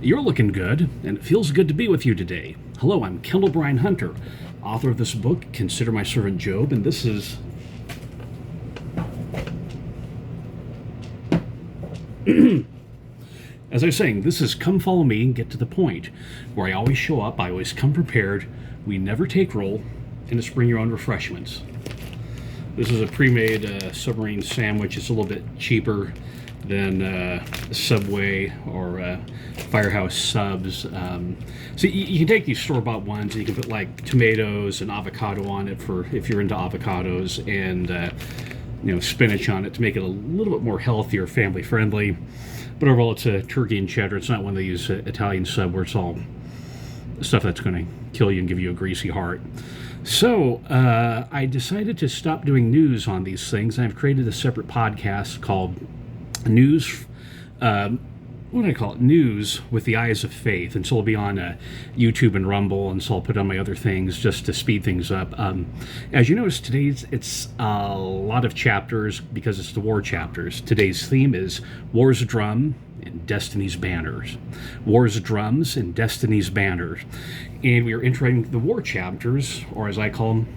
You're looking good, and it feels good to be with you today. Hello, I'm Kendall Bryan Hunter, author of this book, Consider My Servant Job, and this is... As I was saying, this is Come Follow Me and Get to the Point, where I always show up, I always come prepared, we never take roll, and it's bring your own refreshments. This is a pre-made submarine sandwich. It's a little bit cheaper than Subway or Firehouse subs. So you can take these store-bought ones and you can put like tomatoes and avocado on it for if you're into avocados, and spinach on it to make it a little bit more healthier, family-friendly. But overall, it's a turkey and cheddar. It's not one of these Italian sub where it's all stuff that's going to kill you and give you a greasy heart. So I decided to stop doing news on these things, and I've created a separate podcast called News, what do I call it? News with the Eyes of Faith. And so it'll be on YouTube and Rumble, and so I'll put on my other things just to speed things up. As you notice, today's it's a lot of chapters because it's the war chapters. Today's theme is War's Drum and Destiny's Banners. War's Drums and Destiny's Banners. And we are entering the war chapters, or as I call them,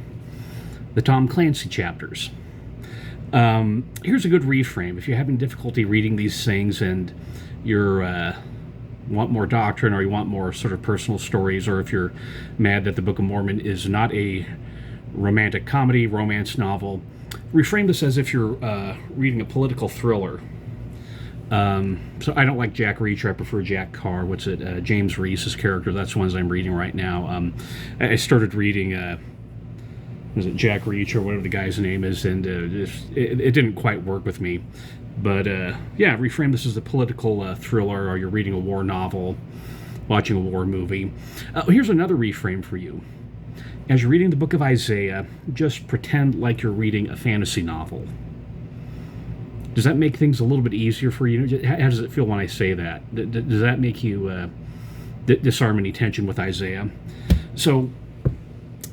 the Tom Clancy Chapters. Here's a good reframe. If you're having difficulty reading these things and you're want more doctrine, or you want more sort of personal stories, or if you're mad that the Book of Mormon is not a romantic comedy, romance novel, reframe this as if you're reading a political thriller. So I don't like Jack Reacher. I prefer Jack Carr. What's it? James Reese's character. That's the ones I'm reading right now. I started reading... was it Jack Reach or whatever the guy's name is, and it didn't quite work with me. But reframe this as a political thriller, or you're reading a war novel, watching a war movie. Here's another reframe for you. As you're reading the book of Isaiah, just pretend like you're reading a fantasy novel. Does that make things a little bit easier for you? How does it feel when I say that? Does that make you disarm any tension with Isaiah? So,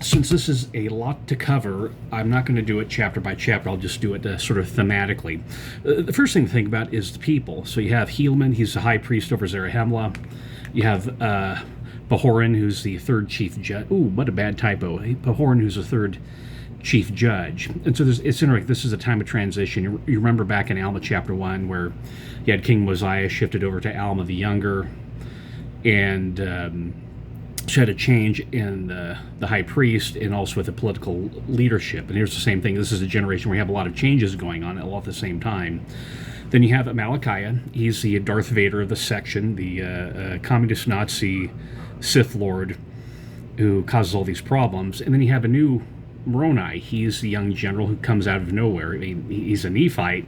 since this is a lot to cover, I'm not going to do it chapter by chapter. I'll just do it sort of thematically. The first thing to think about is the people. So you have Helaman, he's the high priest over Zarahemla. You have Pahoran, who's the third chief judge. Ooh, what a bad typo. Pahoran, who's the third chief judge. And so it's interesting. This is a time of transition. You remember back in Alma chapter 1 where you had King Mosiah shifted over to Alma the Younger, and... she had a change in the high priest and also with the political leadership. And here's the same thing. This is a generation where you have a lot of changes going on all at the same time. Then you have Amalickiah. He's the Darth Vader of the section, the communist Nazi Sith Lord who causes all these problems. And then you have a new Moroni. He's the young general who comes out of nowhere. I mean, he's a Nephite,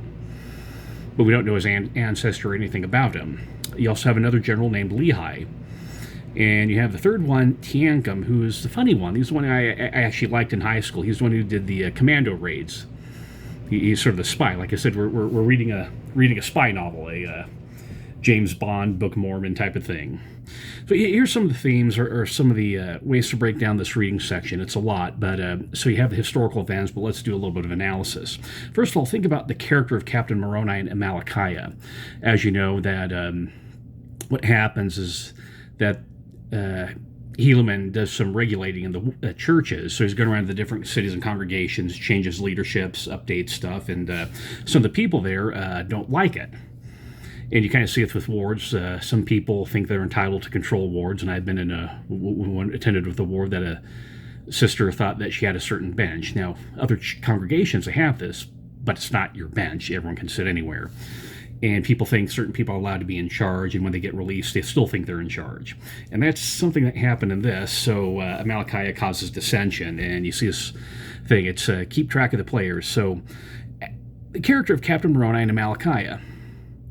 but we don't know his ancestor or anything about him. You also have another general named Lehi. And you have the third one, Tiankum, who is the funny one. He's the one I actually liked in high school. He's the one who did the commando raids. He's sort of the spy. Like I said, we're reading a spy novel, a James Bond, Book of Mormon type of thing. So here's some of the themes, or some of the ways to break down this reading section. It's a lot, but so you have the historical events, but let's do a little bit of analysis. First of all, think about the character of Captain Moroni and Amalickiah. As you know, that what happens is that Helaman does some regulating in the churches, so he's going around the different cities and congregations, changes leaderships, updates stuff, and some of the people there don't like it. And you kind of see it with wards. Some people think they're entitled to control wards, and I've been in attended with a ward that a sister thought that she had a certain bench. Now, other congregations, they have this, but it's not your bench. Everyone can sit anywhere. And people think certain people are allowed to be in charge, and when they get released, they still think they're in charge. And that's something that happened in this. So Amalickiah causes dissension, and you see this thing. It's keep track of the players. So the character of Captain Moroni and Amalickiah,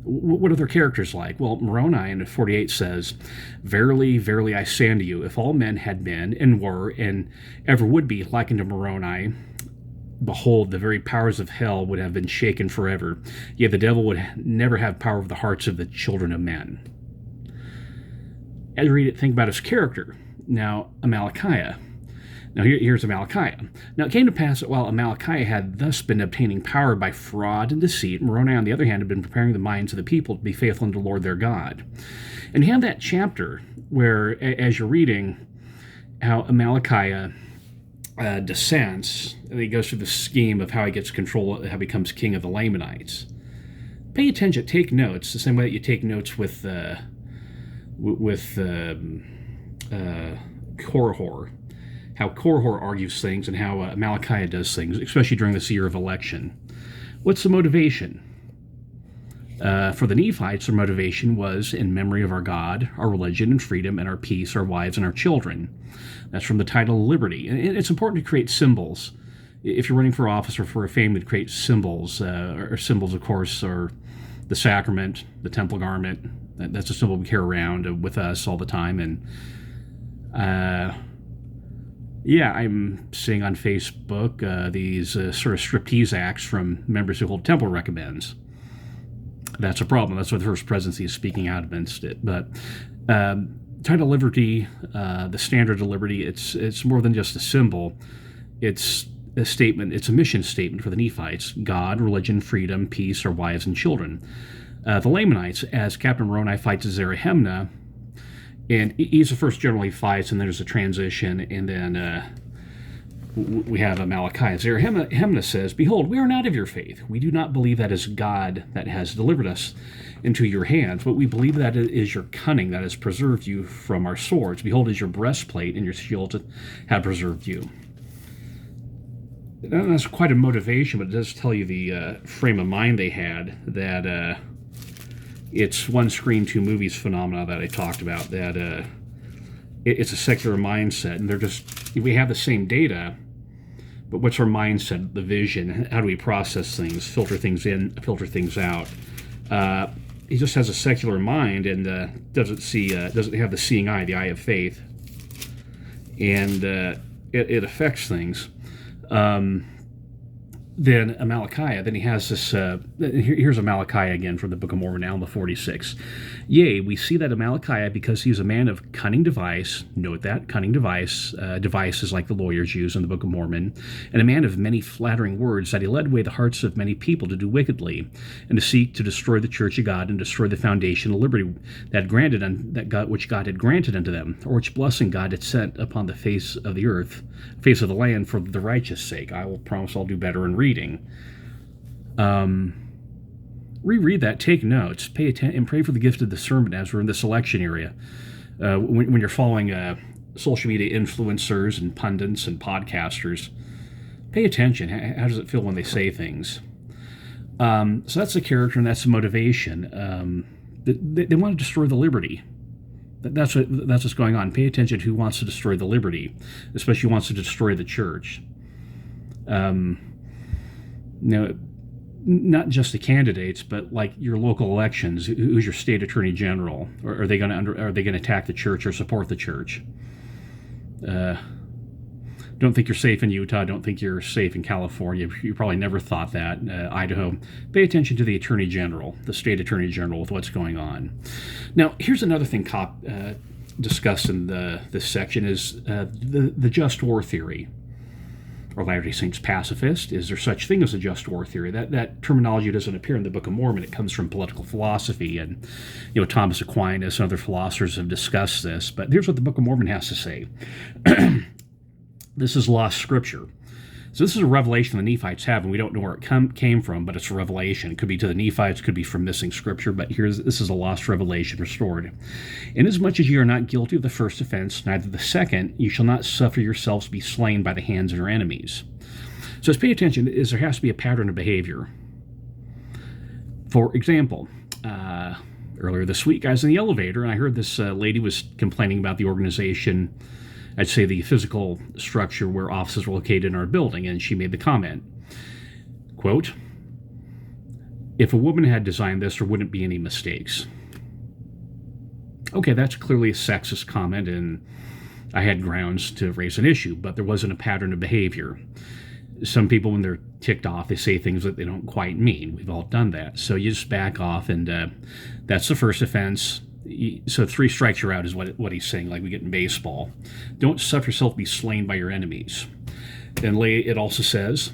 what are their characters like? Well, Moroni in 48 says, "Verily, verily, I say unto you, if all men had been, and were, and ever would be like unto Moroni, behold, the very powers of hell would have been shaken forever, yet the devil would never have power over the hearts of the children of men." As you read it, think about his character. Now, Amalickiah. Now here's Amalickiah. Now it came to pass that while Amalickiah had thus been obtaining power by fraud and deceit, Moroni, on the other hand, had been preparing the minds of the people to be faithful unto the Lord their God. And you have that chapter where, as you're reading, how Amalickiah descends, and he goes through the scheme of how he gets control, how he becomes king of the Lamanites. Pay attention, take notes, the same way that you take notes with Korihor, how Korihor argues things and how Amalickiah does things, especially during this year of election. What's the motivation? For the Nephites, their motivation was in memory of our God, our religion and freedom, and our peace, our wives, and our children. That's from the title Liberty. And it's important to create symbols. If you're running for office or for a family, to create symbols, or symbols, of course, are the sacrament, the temple garment. That's a symbol we carry around with us all the time. And I'm seeing on Facebook these sort of striptease acts from members who hold temple recommends. That's a problem. That's why the First Presidency is speaking out against it. But title Liberty, the standard of liberty, it's more than just a symbol. It's a statement. It's a mission statement for the Nephites: God, religion, freedom, peace, our wives and children. The Lamanites, as Captain Moroni fights Zarahemnah, and he's the first general he fights, and there's a transition, and then we have Amalickiah. Zarahemnah says, "Behold, we are not of your faith. We do not believe that is God that has delivered us into your hands, but we believe that it is your cunning that has preserved you from our swords. Behold, is your breastplate and your shield have preserved you." That's quite a motivation, but it does tell you the frame of mind they had, that it's one screen, two movies phenomena that I talked about, that it's a secular mindset, and we have the same data, but what's our mindset, the vision? How do we process things, filter things in, filter things out? He just has a secular mind and doesn't have the seeing eye, the eye of faith, and it affects things. Then Amalickiah, then he has this, here's Amalickiah again from the Book of Mormon, Alma 46. "Yea, we see that Amalickiah, because he is a man of cunning device," note that, cunning device, devices like the lawyers use in the Book of Mormon, "and a man of many flattering words, that he led away the hearts of many people to do wickedly, and to seek to destroy the church of God, and destroy the foundation of liberty which God had granted unto them, or which blessing God had set upon the face of the earth, face of the land, for the righteous sake. I will promise I'll do better in reading." Reread that, take notes, pay attention, and pray for the gift of discernment as we're in this election area. When you're following social media influencers and pundits and podcasters, pay attention. How does it feel when they say things? So that's the character and that's the motivation. They want to destroy the liberty. That's what's going on. Pay attention to who wants to destroy the liberty, especially who wants to destroy the church. Not just the candidates, but like your local elections. Who's your state attorney general? Or are they going to attack the church or support the church? Don't think you're safe in Utah. Don't think you're safe in California. You probably never thought that. Idaho. Pay attention to the attorney general, the state attorney general, with what's going on. Now, here's another thing discussed in this section is the just war theory. Or Latter-day Saints pacifist. Is there such thing as a just war theory? That terminology doesn't appear in the Book of Mormon. It comes from political philosophy, and Thomas Aquinas and other philosophers have discussed this. But here's what the Book of Mormon has to say. This is lost scripture. So this is a revelation the Nephites have, and we don't know where it came from, but it's a revelation. It could be to the Nephites, it could be from missing scripture, but this is a lost revelation restored. "Inasmuch as ye are not guilty of the first offense, neither the second, ye shall not suffer yourselves to be slain by the hands of your enemies." So let's pay attention, there has to be a pattern of behavior. For example, earlier this week I was in the elevator, and I heard this lady was complaining about the organization, I'd say the physical structure where offices were located in our building, and she made the comment, quote, "If a woman had designed this, there wouldn't be any mistakes." Okay, that's clearly a sexist comment, and I had grounds to raise an issue, but there wasn't a pattern of behavior. Some people, when they're ticked off, they say things that they don't quite mean. We've all done that. So you just back off, and that's the first offense. So 3 strikes you're out is what he's saying, like we get in baseball. Don't suffer yourself to be slain by your enemies. Then it also says,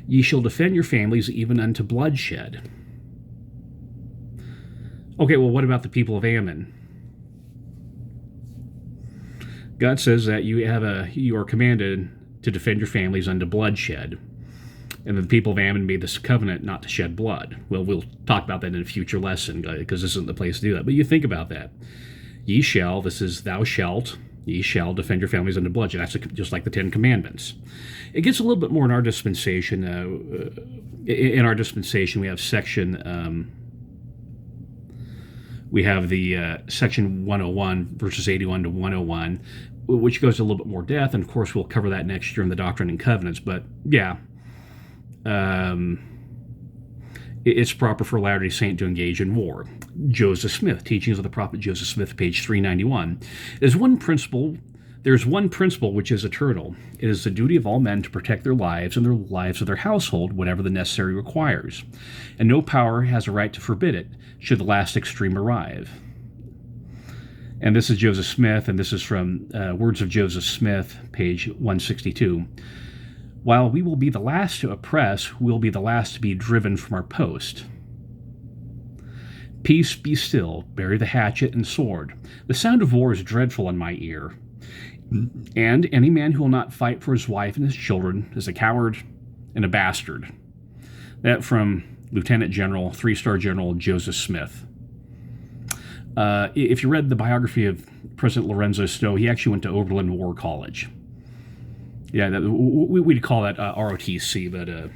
ye shall defend your families even unto bloodshed. Okay, well, what about the people of Ammon? God says that you are commanded to defend your families unto bloodshed. And the people of Ammon made this covenant not to shed blood. Well, we'll talk about that in a future lesson, because this isn't the place to do that. But you think about that. Ye shall, this is thou shalt, ye shall defend your families unto bloodshed. That's just like the 10 Commandments. It gets a little bit more in our dispensation. In our dispensation, we have section... we have the section 101, verses 81 to 101, which goes a little bit more depth, and of course we'll cover that next year in the Doctrine and Covenants. But yeah, it's proper for a Latter-day Saint to engage in war. Joseph Smith, Teachings of the Prophet Joseph Smith, page 391. There's one principle which is eternal. It is the duty of all men to protect their lives and the lives of their household, whatever the necessary requires, and no power has a right to forbid it, should the last extreme arrive. And this is Joseph Smith, and this is from Words of Joseph Smith, page 162. While we will be the last to oppress, we will be the last to be driven from our post. Peace, be still, bury the hatchet and sword. The sound of war is dreadful in my ear. And any man who will not fight for his wife and his children is a coward and a bastard. That from Lieutenant General, 3-star General Joseph Smith. If you read the biography of President Lorenzo Snow, he actually went to Oberlin War College. Yeah, we'd call that ROTC, but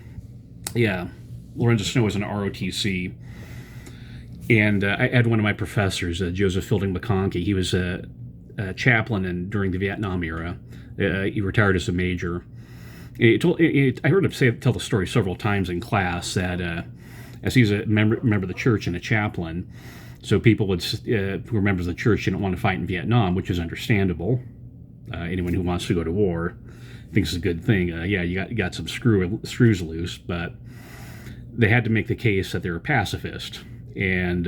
yeah, Lorenzo Snow was an ROTC. And I had one of my professors, Joseph Fielding McConkie. He was a chaplain during the Vietnam era. He retired as a major. I heard him tell the story several times in class that as he's a member of the church and a chaplain, so people who were members of the church didn't want to fight in Vietnam, which is understandable. Anyone who wants to go to war thinks it's a good thing. Yeah, you got some screws loose, but they had to make the case that they were pacifist. And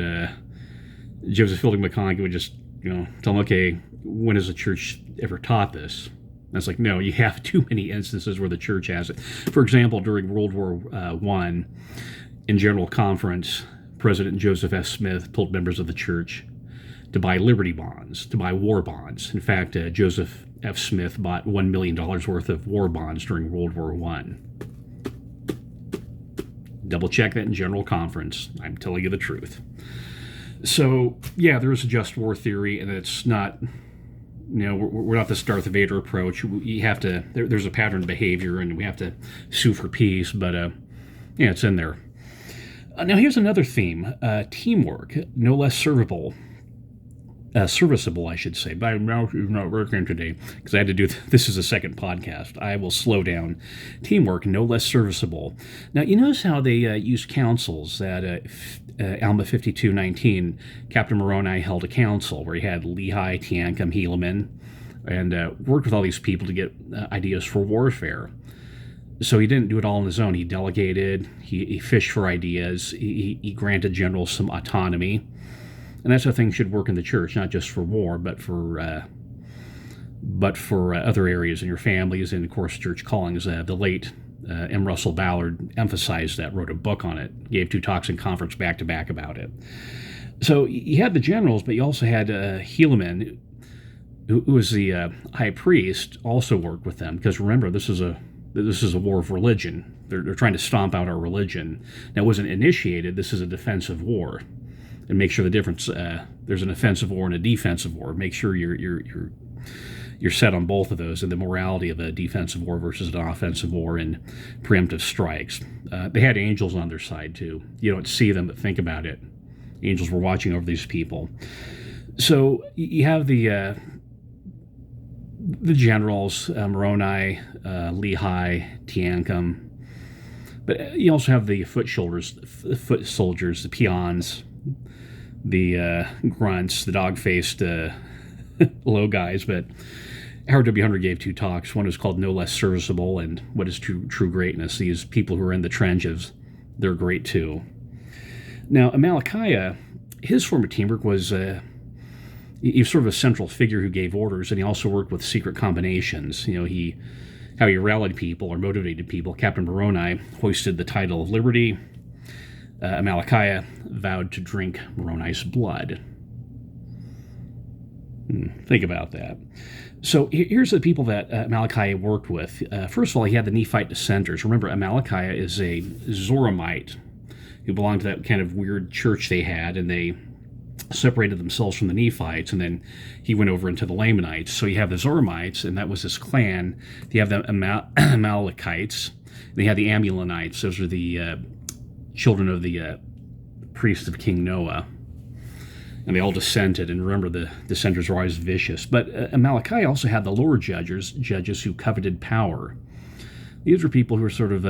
Joseph Fielding McConkie would just tell them, okay, when has the church ever taught this? And it's like, no, you have too many instances where the church has it. For example, during World War I, in General Conference, President Joseph F. Smith told members of the church to buy liberty bonds, to buy war bonds. In fact, Joseph F. Smith bought $1 million worth of war bonds during World War I. Double check that in General Conference. I'm telling you the truth. So, yeah, there is a just war theory, and it's not, we're not this Darth Vader approach. You have to, there's a pattern of behavior, and we have to sue for peace, but, yeah, it's in there. Now, here's another theme, teamwork, no less serviceable, I should say. My mouth is not working today because I had to do this is a second podcast. I will slow down. Teamwork, no less serviceable. Now, you notice how they use councils that Alma 52:19, Captain Moroni held a council where he had Lehi, Teancum, Helaman, and worked with all these people to get ideas for warfare. So he didn't do it all on his own. He delegated, he fished for ideas, he granted generals some autonomy. And that's how things should work in the church, not just for war, but for other areas in your families and, of course, church callings. The late M. Russell Ballard emphasized that, wrote a book on it, gave 2 talks in conference back-to-back about it. So you had the generals, but you also had Helaman, who was the high priest, also worked with them. Because remember, this is a war of religion. They're trying to stomp out our religion. Now, it wasn't initiated. This is a defensive war. And make sure the difference, there's an offensive war and a defensive war. Make sure you're set on both of those and the morality of a defensive war versus an offensive war and preemptive strikes. They had angels on their side, too. You don't see them, but think about it. Angels were watching over these people. So you have the generals, Moroni, Lehi, Teancum. But you also have the foot soldiers, the peons, the grunts, the dog-faced low guys. But Howard W. Hunter gave 2 talks. One was called No Less Serviceable and What is True Greatness. These people who are in the trenches, they're great too. Now, Amalickiah, his form of teamwork was He was sort of a central figure who gave orders, and he also worked with secret combinations. How he rallied people or motivated people. Captain Moroni hoisted the title of liberty. Amalickiah vowed to drink Moroni's blood. Think about that. So here's the people that Amalickiah worked with. First of all, he had the Nephite dissenters. Remember, Amalickiah is a Zoramite who belonged to that kind of weird church they had, and they separated themselves from the Nephites, and then he went over into the Lamanites. So you have the Zoramites, and that was his clan. You have the Amalekites, and you have the Amullonites. Those are the children of the priest of King Noah. And they all dissented, and remember, the dissenters were always vicious. But Amalickiah also had the lower judges who coveted power. These were people who were sort of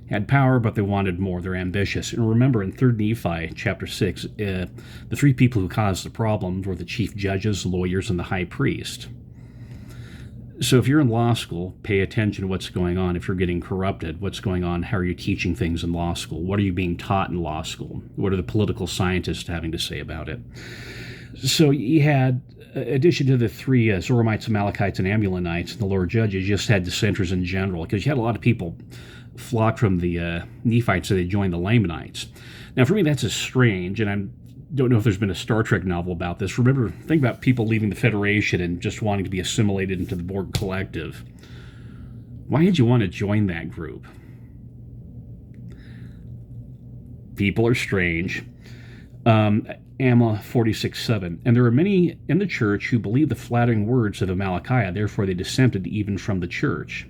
had power, but they wanted more. They're ambitious. And remember, in 3 Nephi, chapter 6, the 3 people who caused the problems were the chief judges, lawyers, and the high priest. So if you're in law school, pay attention to what's going on. If you're getting corrupted, what's going on? How are you teaching things in law school? What are you being taught in law school? What are the political scientists having to say about it? So you had, in addition to the 3 Zoramites, Amalekites, and Amullonites, and the lower judges, you just had dissenters in general, because you had a lot of people flock from the Nephites, so they joined the Lamanites. Now, for me, that's as strange, and I don't know if there's been a Star Trek novel about this. Remember, think about people leaving the Federation and just wanting to be assimilated into the Borg Collective. Why did you want to join that group? People are strange. Alma 46:7. And there are many in the church who believe the flattering words of Amalickiah, therefore they dissented even from the church.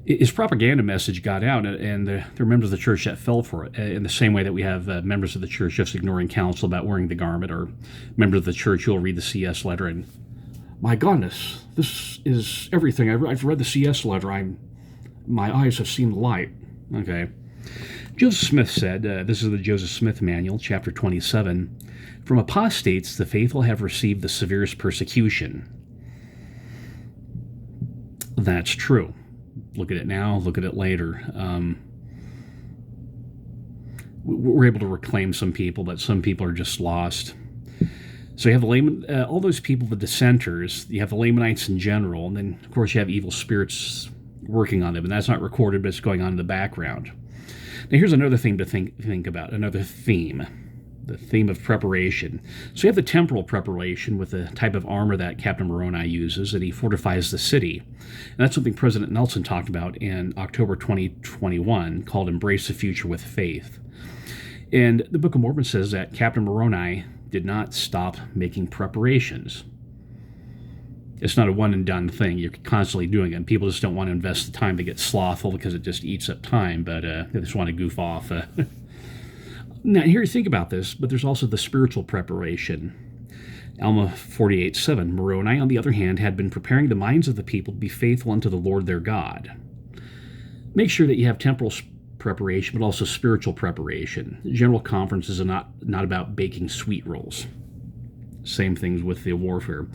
His propaganda message got out, and there are members of the church that fell for it, in the same way that we have members of the church just ignoring counsel about wearing the garment, or members of the church who will read the CS letter and, my goodness, this is everything. I've read the CS letter. My eyes have seen the light. Okay. Joseph Smith said, this is the Joseph Smith Manual, chapter 27, from apostates the faithful have received the severest persecution. That's true. Look at it now, look at it later. We're able to reclaim some people, but some people are just lost. So you have all those people, the dissenters, you have the Lamanites in general, and then, of course, you have evil spirits working on them, and that's not recorded, but it's going on in the background. Now, here's another thing to think about, another theme. The theme of preparation. So you have the temporal preparation with the type of armor that Captain Moroni uses, and he fortifies the city. And that's something President Nelson talked about in October 2021, called Embrace the Future with Faith. And the Book of Mormon says that Captain Moroni did not stop making preparations. It's not a one-and-done thing. You're constantly doing it, and people just don't want to invest the time to get slothful because it just eats up time, but they just want to goof off. Now, here you think about this, but there's also the spiritual preparation. Alma 48:7. Moroni, on the other hand, had been preparing the minds of the people to be faithful unto the Lord their God. Make sure that you have temporal preparation, but also spiritual preparation. General conferences are not about baking sweet rolls. Same things with the warfare.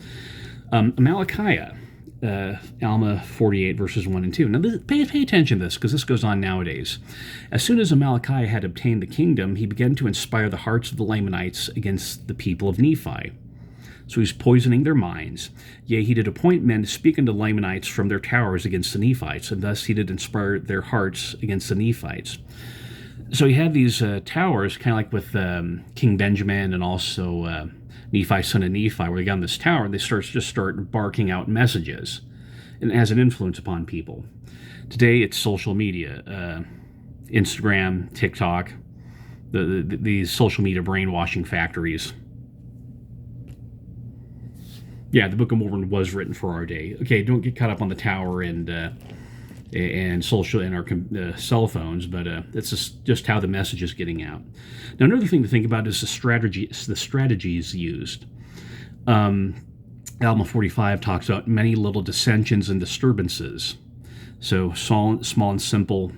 Amalickiah, Alma 48, verses 1 and 2. Now, pay attention to this, because this goes on nowadays. As soon as Amalickiah had obtained the kingdom, he began to inspire the hearts of the Lamanites against the people of Nephi. So he's poisoning their minds. Yea, he did appoint men to speak unto Lamanites from their towers against the Nephites, and thus he did inspire their hearts against the Nephites. So he had these towers, kind of like with King Benjamin and also Nephi, son of Nephi, where they got on this tower, and they start barking out messages. And it has an influence upon people. Today, it's social media, Instagram, TikTok, these social media brainwashing factories. Yeah, the Book of Mormon was written for our day. Okay, don't get caught up on the tower and social and our cell phones, but it's just how the message is getting out. Now, another thing to think about is the strategies used. Alma 45 talks about many little dissensions and disturbances. So small and simple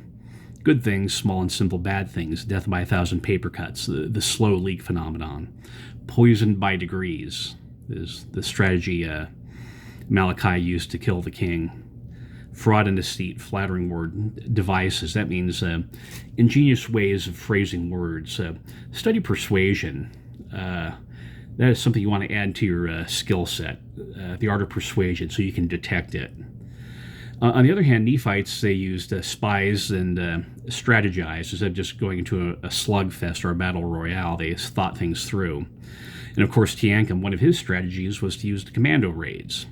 good things, small and simple bad things, death by 1,000 paper cuts, the slow leak phenomenon, poisoned by degrees is the strategy Amalickiah used to kill the king. Fraud and deceit, flattering word, devices. That means ingenious ways of phrasing words. Study persuasion. that is something you want to add to your skill set, the art of persuasion, so you can detect it. On the other hand, Nephites, they used spies and strategized instead of just going into a slugfest or a battle royale. They thought things through. And of course, Teancum, one of his strategies was to use the commando raids.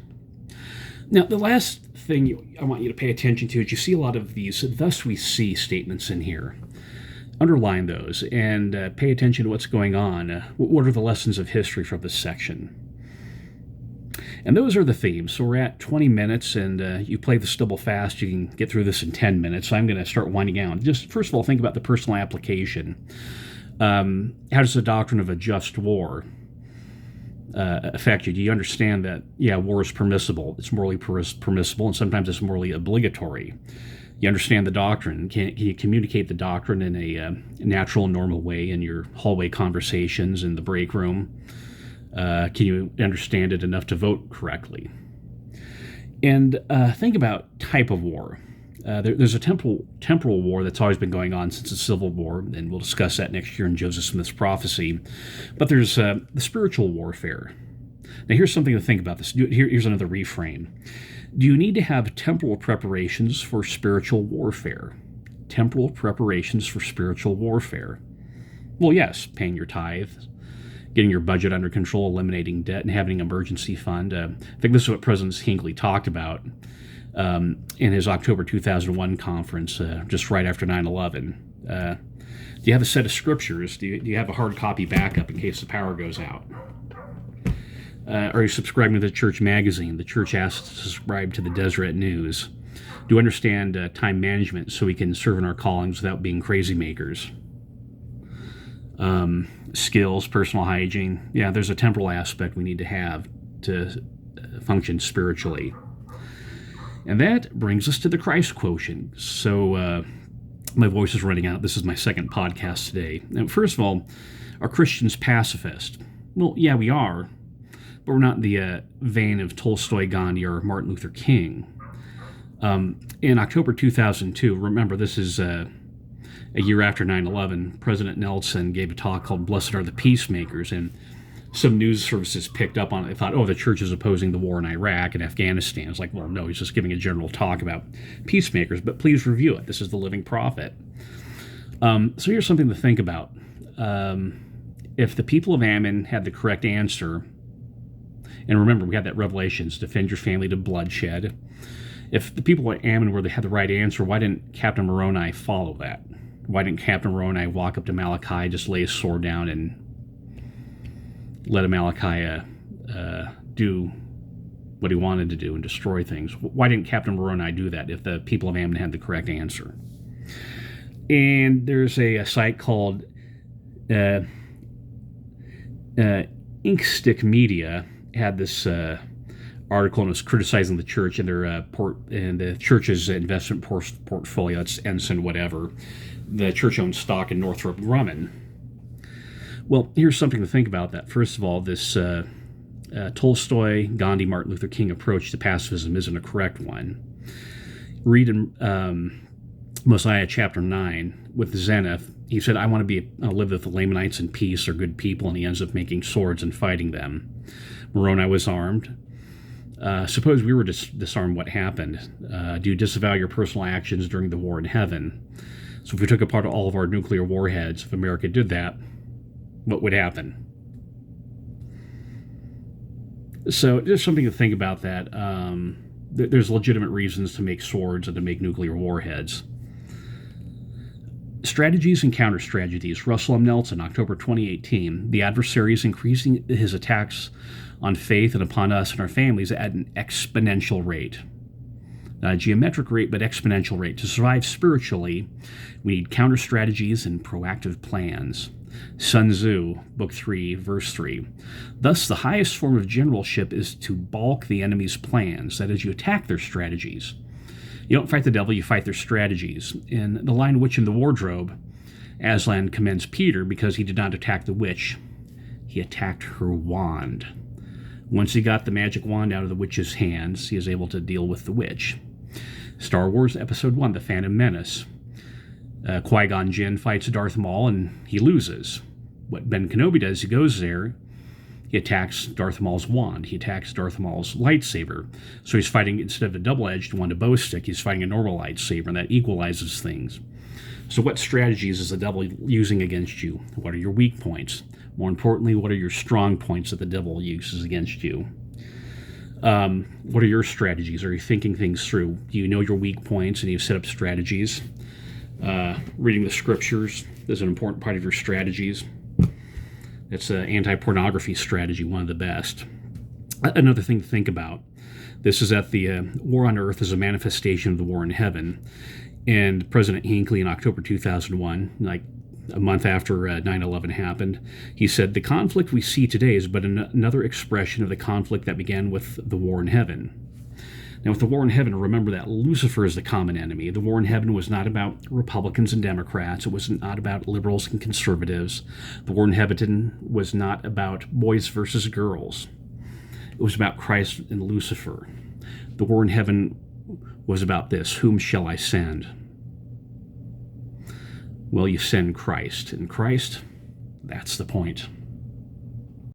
Now, the last thing I want you to pay attention to is you see a lot of these "thus we see" statements in here. Underline those and pay attention to what's going on. What are the lessons of history from this section? And those are the themes. So we're at 20 minutes, and you play the stubble fast. You can get through this in 10 minutes. So I'm going to start winding down. Just first of all, think about the personal application. How does the doctrine of a just war affect you? Do you understand that, war is permissible? It's morally permissible, and sometimes it's morally obligatory. You understand the doctrine. Can you communicate the doctrine in a natural and normal way in your hallway conversations in the break room? Can you understand it enough to vote correctly? And think about type of war. There's a temporal war that's always been going on since the Civil War, and we'll discuss that next year in Joseph Smith's prophecy. But there's the spiritual warfare. Now, here's something to think about this. Here's another reframe. Do you need to have temporal preparations for spiritual warfare? Temporal preparations for spiritual warfare. Well, yes, paying your tithe, getting your budget under control, eliminating debt, and having an emergency fund. I think this is what President Hinckley talked about in his October 2001 conference, just right after 9/11. Do you have a set of scriptures? Do you have a hard copy backup in case the power goes out? Are you subscribing to the church magazine? The church asks to subscribe to the Deseret News. Do you understand time management so we can serve in our callings without being crazy makers? Skills, personal hygiene. Yeah, there's a temporal aspect we need to have to function spiritually. And that brings us to the Christ quotient. So my voice is running out. This is my second podcast today. And first of all, are Christians pacifist? Well, yeah, we are. But we're not in the vein of Tolstoy, Gandhi, or Martin Luther King. In October 2002, remember this is a year after 9/11, President Nelson gave a talk called "Blessed Are the Peacemakers," and some news services picked up on it. They thought, the church is opposing the war in Iraq and Afghanistan. It's like, well, no, he's just giving a general talk about peacemakers, but please review it. This is the living prophet. So here's something to think about. If the people of Ammon had the correct answer, and remember, we had that Revelations, defend your family to bloodshed. If the people at Ammon had the right answer, why didn't Captain Moroni follow that? Why didn't Captain Moroni walk up to Amalekiah, just lay his sword down, and let Amalickiah do what he wanted to do and destroy things? Why didn't Captain Moroni do that if the people of Ammon had the correct answer? And there's a site called Inkstick Media had this article and was criticizing the church and their and the church's investment portfolio. It's Ensign whatever. The church owns stock in Northrop Grumman. Well, here's something to think about that. First of all, this Tolstoy, Gandhi, Martin Luther King approach to pacifism isn't a correct one. Read in Mosiah chapter 9 with Zenith. He said, I want to live with the Lamanites in peace, they're good people, and he ends up making swords and fighting them. Moroni was armed. Suppose we were disarmed, what happened? Do you disavow your personal actions during the war in heaven? So if we took apart all of our nuclear warheads, if America did that, what would happen? So there's something to think about that. There's legitimate reasons to make swords and to make nuclear warheads. Strategies and counter-strategies. Russell M. Nelson, October 2018. The adversary is increasing his attacks on faith and upon us and our families at an exponential rate. Not a geometric rate, but exponential rate. To survive spiritually, we need counter-strategies and proactive plans. Sun Tzu, Book 3, Verse 3. Thus, the highest form of generalship is to balk the enemy's plans. That is, you attack their strategies. You don't fight the devil, you fight their strategies. In the line Witch in the Wardrobe, Aslan commends Peter because he did not attack the witch. He attacked her wand. Once he got the magic wand out of the witch's hands, he is able to deal with the witch. Star Wars Episode 1, The Phantom Menace. Qui-Gon Jinn fights Darth Maul and he loses. what Ben Kenobi does, he goes there, he attacks Darth Maul's wand, he attacks Darth Maul's lightsaber. So he's fighting, instead of a double-edged one, a bow stick, he's fighting a normal lightsaber, and that equalizes things. So what strategies is the devil using against you? What are your weak points? More importantly, what are your strong points that the devil uses against you? What are your strategies? Are you thinking things through? Do you know your weak points and you set up strategies? Reading the scriptures is an important part of your strategies. It's an anti-pornography strategy, one of the best. Another thing to think about, this is that the war on earth is a manifestation of the war in heaven. And President Hinckley in October 2001, like a month after 9/11 happened, he said, the conflict we see today is but another expression of the conflict that began with the war in heaven. Now, with the war in heaven, remember that Lucifer is the common enemy. The war in heaven was not about Republicans and Democrats. It was not about liberals and conservatives. The war in heaven was not about boys versus girls. It was about Christ and Lucifer. The war in heaven was about this: whom shall I send? Well, you send Christ. And Christ, that's the point.